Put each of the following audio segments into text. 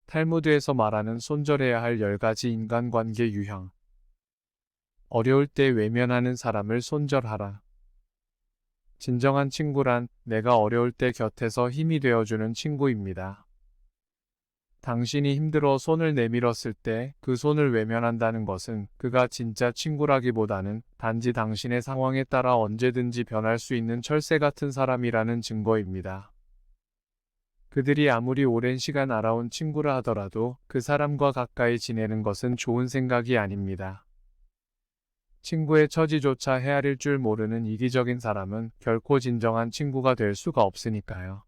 탈무드에서 말하는 손절해야 할 10가지 인간관계 유형. 어려울 때 외면하는 사람을 손절하라. 진정한 친구란 내가 어려울 때 곁에서 힘이 되어주는 친구입니다. 당신이 힘들어 손을 내밀었을 때 그 손을 외면한다는 것은 그가 진짜 친구라기보다는 단지 당신의 상황에 따라 언제든지 변할 수 있는 철새 같은 사람이라는 증거입니다. 그들이 아무리 오랜 시간 알아온 친구라 하더라도 그 사람과 가까이 지내는 것은 좋은 생각이 아닙니다. 친구의 처지조차 헤아릴 줄 모르는 이기적인 사람은 결코 진정한 친구가 될 수가 없으니까요.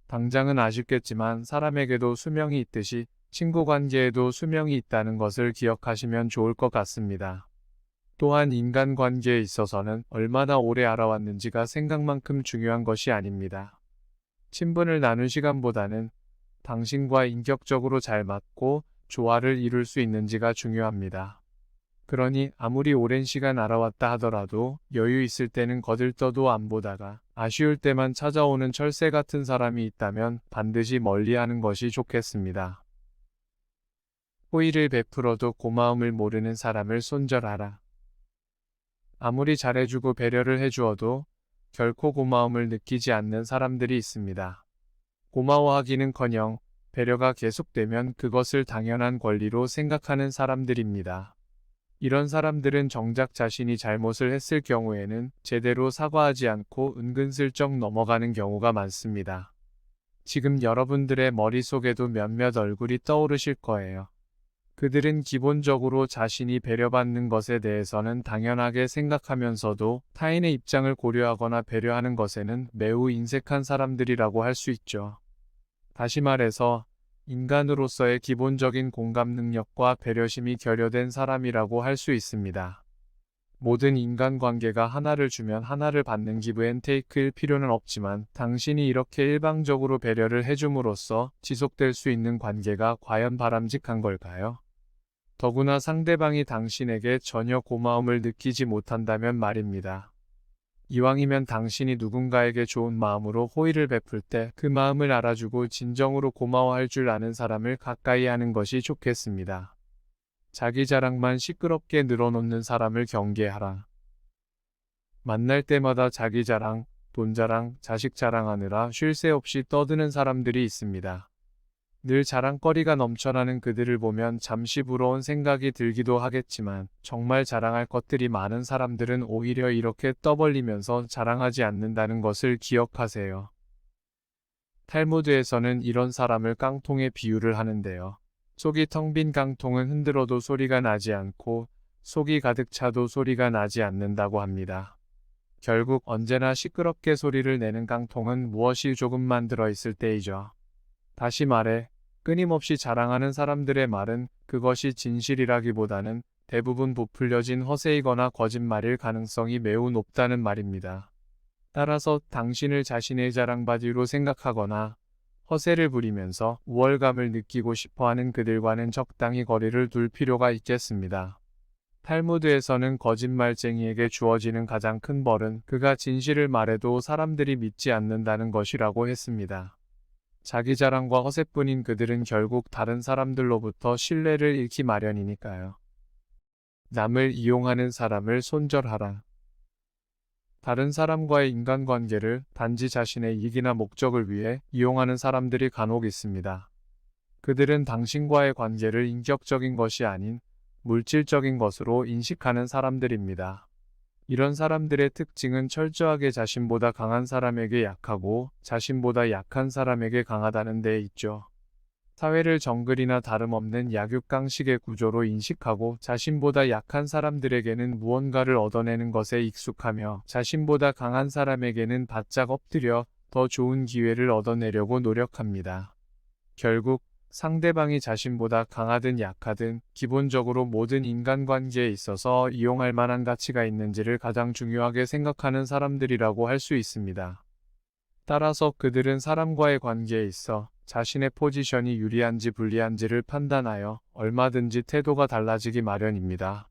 당장은 아쉽겠지만 사람에게도 수명이 있듯이 친구 관계에도 수명이 있다는 것을 기억하시면 좋을 것 같습니다. 또한 인간관계에 있어서는 얼마나 오래 알아왔는지가 생각만큼 중요한 것이 아닙니다. 친분을 나눈 시간보다는 당신과 인격적으로 잘 맞고 조화를 이룰 수 있는지가 중요합니다. 그러니 아무리 오랜 시간 알아왔다 하더라도 여유 있을 때는 거들떠도 안 보다가 아쉬울 때만 찾아오는 철새 같은 사람이 있다면 반드시 멀리하는 것이 좋겠습니다. 호의를 베풀어도 고마움을 모르는 사람을 손절하라. 아무리 잘해주고 배려를 해주어도 결코 고마움을 느끼지 않는 사람들이 있습니다. 고마워하기는커녕 배려가 계속되면 그것을 당연한 권리로 생각하는 사람들입니다. 이런 사람들은 정작 자신이 잘못을 했을 경우에는 제대로 사과하지 않고 은근슬쩍 넘어가는 경우가 많습니다. 지금 여러분들의 머릿속에도 몇몇 얼굴이 떠오르실 거예요. 그들은 기본적으로 자신이 배려받는 것에 대해서는 당연하게 생각하면서도 타인의 입장을 고려하거나 배려하는 것에는 매우 인색한 사람들이라고 할 수 있죠. 다시 말해서 인간으로서의 기본적인 공감 능력과 배려심이 결여된 사람이라고 할 수 있습니다. 모든 인간관계가 하나를 주면 하나를 받는 기브앤테이크일 필요는 없지만 당신이 이렇게 일방적으로 배려를 해줌으로써 지속될 수 있는 관계가 과연 바람직한 걸까요? 더구나 상대방이 당신에게 전혀 고마움을 느끼지 못한다면 말입니다. 이왕이면 당신이 누군가에게 좋은 마음으로 호의를 베풀 때 그 마음을 알아주고 진정으로 고마워할 줄 아는 사람을 가까이 하는 것이 좋겠습니다. 자기 자랑만 시끄럽게 늘어놓는 사람을 경계하라. 만날 때마다 자기 자랑, 돈 자랑, 자식 자랑하느라 쉴 새 없이 떠드는 사람들이 있습니다. 늘 자랑거리가 넘쳐나는 그들을 보면 잠시 부러운 생각이 들기도 하겠지만 정말 자랑할 것들이 많은 사람들은 오히려 이렇게 떠벌리면서 자랑하지 않는다는 것을 기억하세요. 탈무드에서는 이런 사람을 깡통에 비유를 하는데요. 속이 텅 빈 깡통은 흔들어도 소리가 나지 않고 속이 가득 차도 소리가 나지 않는다고 합니다. 결국 언제나 시끄럽게 소리를 내는 깡통은 무엇이 조금만 들어있을 때이죠. 다시 말해 끊임없이 자랑하는 사람들의 말은 그것이 진실이라기보다는 대부분 부풀려진 허세이거나 거짓말일 가능성이 매우 높다는 말입니다. 따라서 당신을 자신의 자랑바지로 생각하거나 허세를 부리면서 우월감을 느끼고 싶어하는 그들과는 적당히 거리를 둘 필요가 있겠습니다. 탈무드에서는 거짓말쟁이에게 주어지는 가장 큰 벌은 그가 진실을 말해도 사람들이 믿지 않는다는 것이라고 했습니다. 자기 자랑과 허세뿐인 그들은 결국 다른 사람들로부터 신뢰를 잃기 마련이니까요. 남을 이용하는 사람을 손절하라. 다른 사람과의 인간관계를 단지 자신의 이익이나 목적을 위해 이용하는 사람들이 간혹 있습니다. 그들은 당신과의 관계를 인격적인 것이 아닌 물질적인 것으로 인식하는 사람들입니다. 이런 사람들의 특징은 철저하게 자신보다 강한 사람에게 약하고 자신보다 약한 사람에게 강하다는 데 있죠. 사회를 정글이나 다름없는 약육강식의 구조로 인식하고 자신보다 약한 사람들에게는 무언가를 얻어내는 것에 익숙하며 자신보다 강한 사람에게는 바짝 엎드려 더 좋은 기회를 얻어내려고 노력합니다. 결국 상대방이 자신보다 강하든 약하든 기본적으로 모든 인간관계에 있어서 이용할 만한 가치가 있는지를 가장 중요하게 생각하는 사람들이라고 할 수 있습니다. 따라서 그들은 사람과의 관계에 있어 자신의 포지션이 유리한지 불리한지를 판단하여 얼마든지 태도가 달라지기 마련입니다.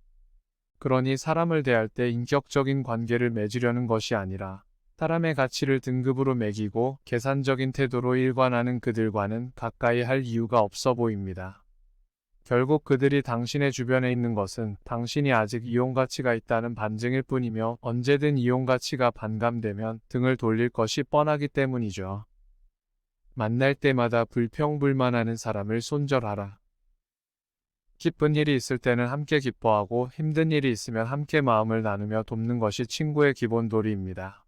그러니 사람을 대할 때 인격적인 관계를 맺으려는 것이 아니라 사람의 가치를 등급으로 매기고 계산적인 태도로 일관하는 그들과는 가까이 할 이유가 없어 보입니다. 결국 그들이 당신의 주변에 있는 것은 당신이 아직 이용 가치가 있다는 반증일 뿐이며 언제든 이용 가치가 반감되면 등을 돌릴 것이 뻔하기 때문이죠. 만날 때마다 불평불만하는 사람을 손절하라. 기쁜 일이 있을 때는 함께 기뻐하고 힘든 일이 있으면 함께 마음을 나누며 돕는 것이 친구의 기본 도리입니다.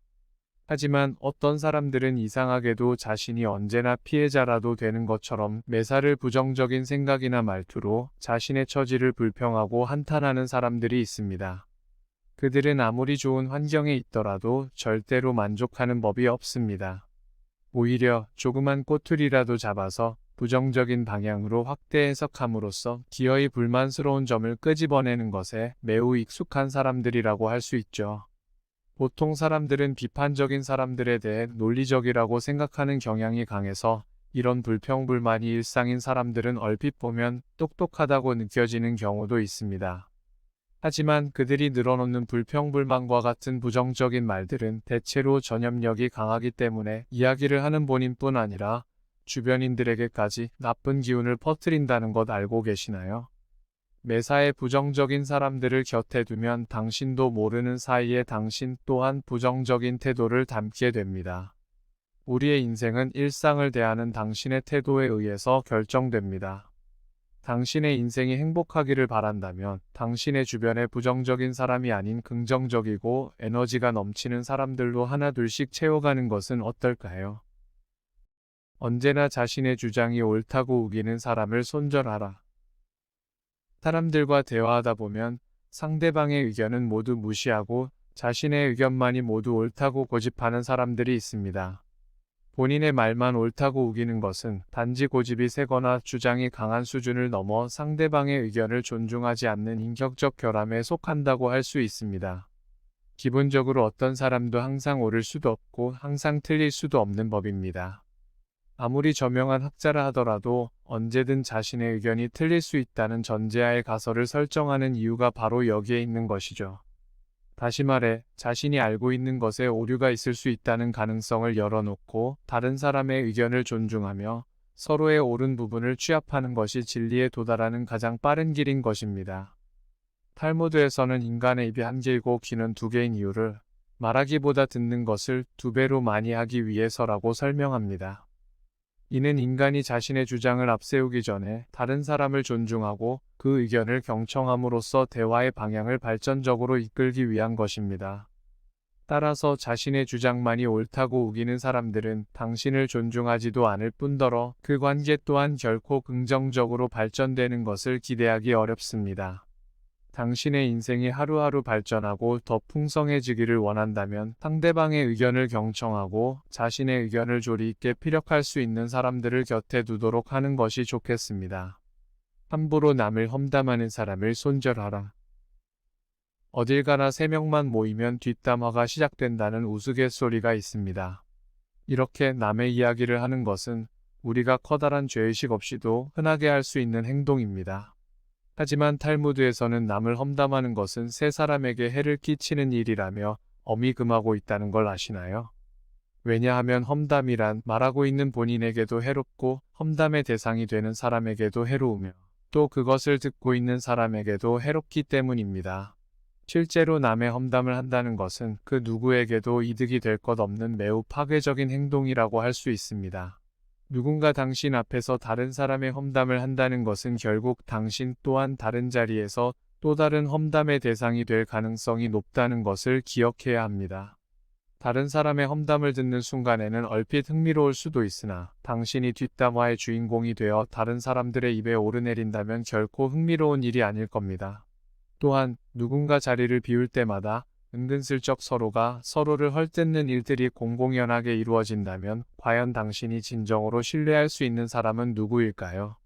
하지만 어떤 사람들은 이상하게도 자신이 언제나 피해자라도 되는 것처럼 매사를 부정적인 생각이나 말투로 자신의 처지를 불평하고 한탄하는 사람들이 있습니다. 그들은 아무리 좋은 환경에 있더라도 절대로 만족하는 법이 없습니다. 오히려 조그만 꼬투리라도 잡아서 부정적인 방향으로 확대 해석함으로써 기어이 불만스러운 점을 끄집어내는 것에 매우 익숙한 사람들이라고 할 수 있죠. 보통 사람들은 비판적인 사람들에 대해 논리적이라고 생각하는 경향이 강해서 이런 불평불만이 일상인 사람들은 얼핏 보면 똑똑하다고 느껴지는 경우도 있습니다. 하지만 그들이 늘어놓는 불평불만과 같은 부정적인 말들은 대체로 전염력이 강하기 때문에 이야기를 하는 본인뿐 아니라 주변인들에게까지 나쁜 기운을 퍼뜨린다는 것 알고 계시나요? 매사에 부정적인 사람들을 곁에 두면 당신도 모르는 사이에 당신 또한 부정적인 태도를 담게 됩니다. 우리의 인생은 일상을 대하는 당신의 태도에 의해서 결정됩니다. 당신의 인생이 행복하기를 바란다면 당신의 주변에 부정적인 사람이 아닌 긍정적이고 에너지가 넘치는 사람들로 하나둘씩 채워가는 것은 어떨까요? 언제나 자신의 주장이 옳다고 우기는 사람을 손절하라. 사람들과 대화하다 보면 상대방의 의견은 모두 무시하고 자신의 의견만이 모두 옳다고 고집하는 사람들이 있습니다. 본인의 말만 옳다고 우기는 것은 단지 고집이 세거나 주장이 강한 수준을 넘어 상대방의 의견을 존중하지 않는 인격적 결함에 속한다고 할 수 있습니다. 기본적으로 어떤 사람도 항상 옳을 수도 없고 항상 틀릴 수도 없는 법입니다. 아무리 저명한 학자라 하더라도 언제든 자신의 의견이 틀릴 수 있다는 전제하에 가설을 설정하는 이유가 바로 여기에 있는 것이죠. 다시 말해 자신이 알고 있는 것에 오류가 있을 수 있다는 가능성을 열어놓고 다른 사람의 의견을 존중하며 서로의 옳은 부분을 취합하는 것이 진리에 도달하는 가장 빠른 길인 것입니다. 탈무드에서는 인간의 입이 한 개이고 귀는 두 개인 이유를 말하기보다 듣는 것을 두 배로 많이 하기 위해서라고 설명합니다. 이는 인간이 자신의 주장을 앞세우기 전에 다른 사람을 존중하고 그 의견을 경청함으로써 대화의 방향을 발전적으로 이끌기 위한 것입니다. 따라서 자신의 주장만이 옳다고 우기는 사람들은 당신을 존중하지도 않을 뿐더러 그 관계 또한 결코 긍정적으로 발전되는 것을 기대하기 어렵습니다. 당신의 인생이 하루하루 발전하고 더 풍성해지기를 원한다면 상대방의 의견을 경청하고 자신의 의견을 조리 있게 피력할 수 있는 사람들을 곁에 두도록 하는 것이 좋겠습니다. 함부로 남을 험담하는 사람을 손절하라. 어딜 가나 3명만 모이면 뒷담화가 시작된다는 우스갯소리가 있습니다. 이렇게 남의 이야기를 하는 것은 우리가 커다란 죄의식 없이도 흔하게 할 수 있는 행동입니다. 하지만 탈무드에서는 남을 험담하는 것은 세 사람에게 해를 끼치는 일이라며 엄히 금하고 있다는 걸 아시나요? 왜냐하면 험담이란 말하고 있는 본인에게도 해롭고 험담의 대상이 되는 사람에게도 해로우며 또 그것을 듣고 있는 사람에게도 해롭기 때문입니다. 실제로 남의 험담을 한다는 것은 그 누구에게도 이득이 될 것 없는 매우 파괴적인 행동이라고 할 수 있습니다. 누군가 당신 앞에서 다른 사람의 험담을 한다는 것은 결국 당신 또한 다른 자리에서 또 다른 험담의 대상이 될 가능성이 높다는 것을 기억해야 합니다. 다른 사람의 험담을 듣는 순간에는 얼핏 흥미로울 수도 있으나 당신이 뒷담화의 주인공이 되어 다른 사람들의 입에 오르내린다면 결코 흥미로운 일이 아닐 겁니다. 또한 누군가 자리를 비울 때마다 은근슬쩍 서로가 서로를 헐뜯는 일들이 공공연하게 이루어진다면 과연 당신이 진정으로 신뢰할 수 있는 사람은 누구일까요?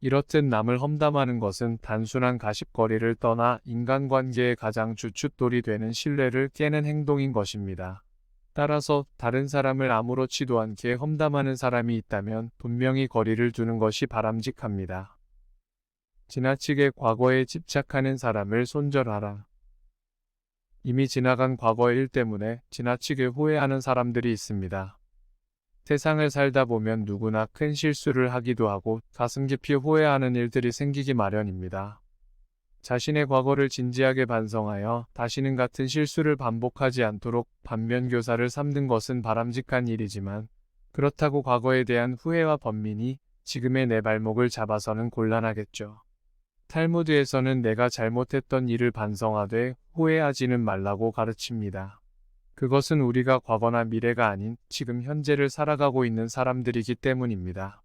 이렇듯 남을 험담하는 것은 단순한 가십거리를 떠나 인간관계의 가장 주춧돌이 되는 신뢰를 깨는 행동인 것입니다. 따라서 다른 사람을 아무렇지도 않게 험담하는 사람이 있다면 분명히 거리를 두는 것이 바람직합니다. 지나치게 과거에 집착하는 사람을 손절하라. 이미 지나간 과거의 일 때문에 지나치게 후회하는 사람들이 있습니다. 세상을 살다 보면 누구나 큰 실수를 하기도 하고 가슴 깊이 후회하는 일들이 생기기 마련입니다. 자신의 과거를 진지하게 반성하여 다시는 같은 실수를 반복하지 않도록 반면교사를 삼는 것은 바람직한 일이지만, 그렇다고 과거에 대한 후회와 번민이 지금의 내 발목을 잡아서는 곤란하겠죠. 탈무드에서는 내가 잘못했던 일을 반성하되 후회하지는 말라고 가르칩니다. 그것은 우리가 과거나 미래가 아닌 지금 현재를 살아가고 있는 사람들이기 때문입니다.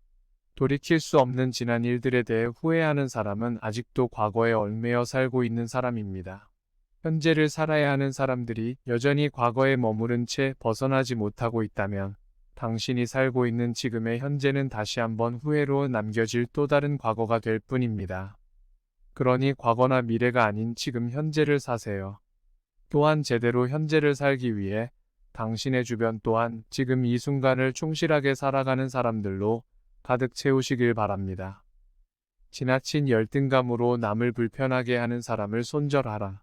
돌이킬 수 없는 지난 일들에 대해 후회하는 사람은 아직도 과거에 얽매여 살고 있는 사람입니다. 현재를 살아야 하는 사람들이 여전히 과거에 머무른 채 벗어나지 못하고 있다면, 당신이 살고 있는 지금의 현재는 다시 한번 후회로 남겨질 또 다른 과거가 될 뿐입니다. 그러니 과거나 미래가 아닌 지금 현재를 사세요. 또한 제대로 현재를 살기 위해 당신의 주변 또한 지금 이 순간을 충실하게 살아가는 사람들로 가득 채우시길 바랍니다. 지나친 열등감으로 남을 불편하게 하는 사람을 손절하라.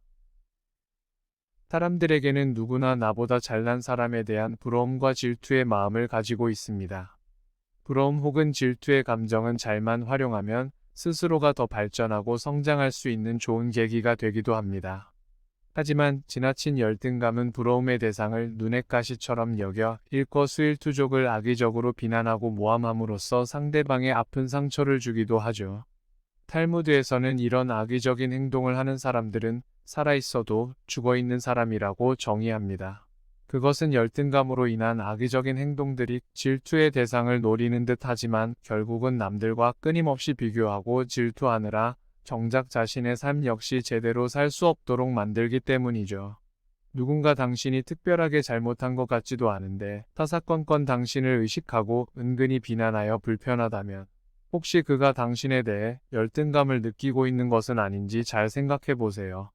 사람들에게는 누구나 나보다 잘난 사람에 대한 부러움과 질투의 마음을 가지고 있습니다. 부러움 혹은 질투의 감정은 잘만 활용하면 스스로가 더 발전하고 성장할 수 있는 좋은 계기가 되기도 합니다. 하지만 지나친 열등감은 부러움의 대상을 눈엣 가시처럼 여겨 일거수일투족을 악의적으로 비난하고 모함함으로써 상대방의 아픈 상처를 주기도 하죠. 탈무드에서는 이런 악의적인 행동을 하는 사람들은 살아있어도 죽어있는 사람이라고 정의합니다. 그것은 열등감으로 인한 악의적인 행동들이 질투의 대상을 노리는 듯 하지만 결국은 남들과 끊임없이 비교하고 질투하느라 정작 자신의 삶 역시 제대로 살 수 없도록 만들기 때문이죠. 누군가 당신이 특별하게 잘못한 것 같지도 않은데 사사건건 당신을 의식하고 은근히 비난하여 불편하다면, 혹시 그가 당신에 대해 열등감을 느끼고 있는 것은 아닌지 잘 생각해 보세요.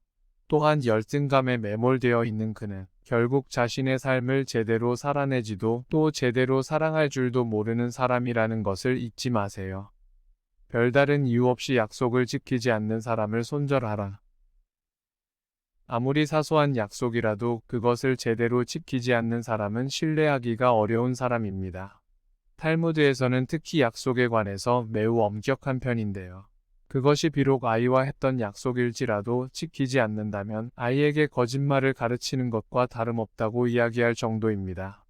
또한 열등감에 매몰되어 있는 그는 결국 자신의 삶을 제대로 살아내지도 또 제대로 사랑할 줄도 모르는 사람이라는 것을 잊지 마세요. 별다른 이유 없이 약속을 지키지 않는 사람을 손절하라. 아무리 사소한 약속이라도 그것을 제대로 지키지 않는 사람은 신뢰하기가 어려운 사람입니다. 탈무드에서는 특히 약속에 관해서 매우 엄격한 편인데요. 그것이 비록 아이와 했던 약속일지라도 지키지 않는다면 아이에게 거짓말을 가르치는 것과 다름없다고 이야기할 정도입니다.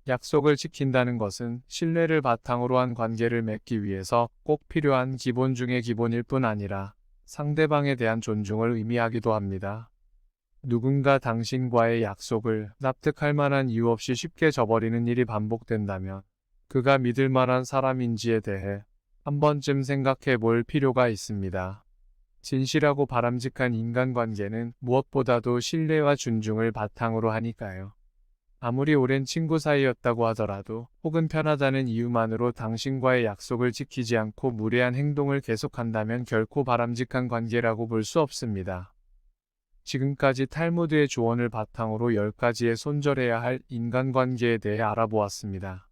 약속을 지킨다는 것은 신뢰를 바탕으로 한 관계를 맺기 위해서 꼭 필요한 기본 중의 기본일 뿐 아니라 상대방에 대한 존중을 의미하기도 합니다. 누군가 당신과의 약속을 납득할 만한 이유 없이 쉽게 저버리는 일이 반복된다면 그가 믿을 만한 사람인지에 대해 한 번쯤 생각해 볼 필요가 있습니다. 진실하고 바람직한 인간관계는 무엇보다도 신뢰와 존중을 바탕으로 하니까요. 아무리 오랜 친구 사이였다고 하더라도 혹은 편하다는 이유만으로 당신과의 약속을 지키지 않고 무례한 행동을 계속한다면 결코 바람직한 관계라고 볼 수 없습니다. 지금까지 탈무드의 조언을 바탕으로 10가지의 손절해야 할 인간관계에 대해 알아보았습니다.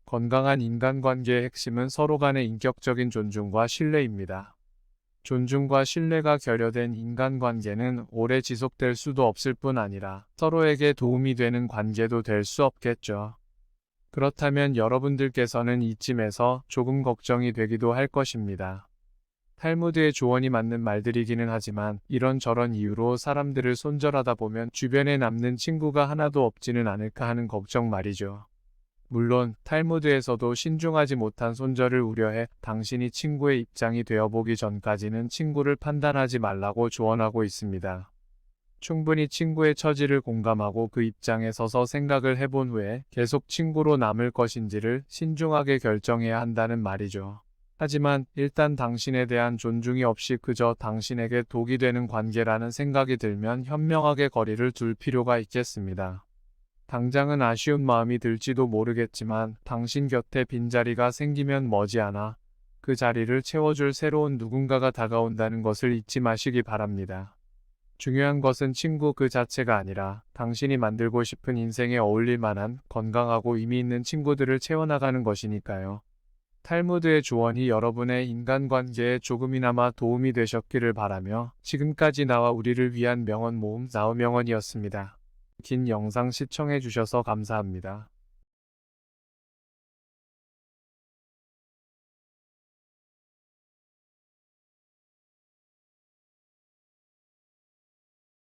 건강한 인간관계의 핵심은 서로 간의 인격적인 존중과 신뢰입니다. 존중과 신뢰가 결여된 인간관계는 오래 지속될 수도 없을 뿐 아니라 서로에게 도움이 되는 관계도 될 수 없겠죠. 그렇다면 여러분들께서는 이쯤에서 조금 걱정이 되기도 할 것입니다. 탈무드의 조언이 맞는 말들이기는 하지만 이런저런 이유로 사람들을 손절하다 보면 주변에 남는 친구가 하나도 없지는 않을까 하는 걱정 말이죠. 물론 탈무드에서도 신중하지 못한 손절을 우려해 당신이 친구의 입장이 되어보기 전까지는 친구를 판단하지 말라고 조언하고 있습니다. 충분히 친구의 처지를 공감하고 그 입장에 서서 생각을 해본 후에 계속 친구로 남을 것인지를 신중하게 결정해야 한다는 말이죠. 하지만 일단 당신에 대한 존중이 없이 그저 당신에게 독이 되는 관계라는 생각이 들면 현명하게 거리를 둘 필요가 있겠습니다. 당장은 아쉬운 마음이 들지도 모르겠지만 당신 곁에 빈자리가 생기면 머지않아 그 자리를 채워줄 새로운 누군가가 다가온다는 것을 잊지 마시기 바랍니다. 중요한 것은 친구 그 자체가 아니라 당신이 만들고 싶은 인생에 어울릴 만한 건강하고 의미 있는 친구들을 채워나가는 것이니까요. 탈무드의 조언이 여러분의 인간관계에 조금이나마 도움이 되셨기를 바라며 지금까지 나와 우리를 위한 명언 모음 나우명언이었습니다. 긴 영상 시청해 주셔서 감사합니다.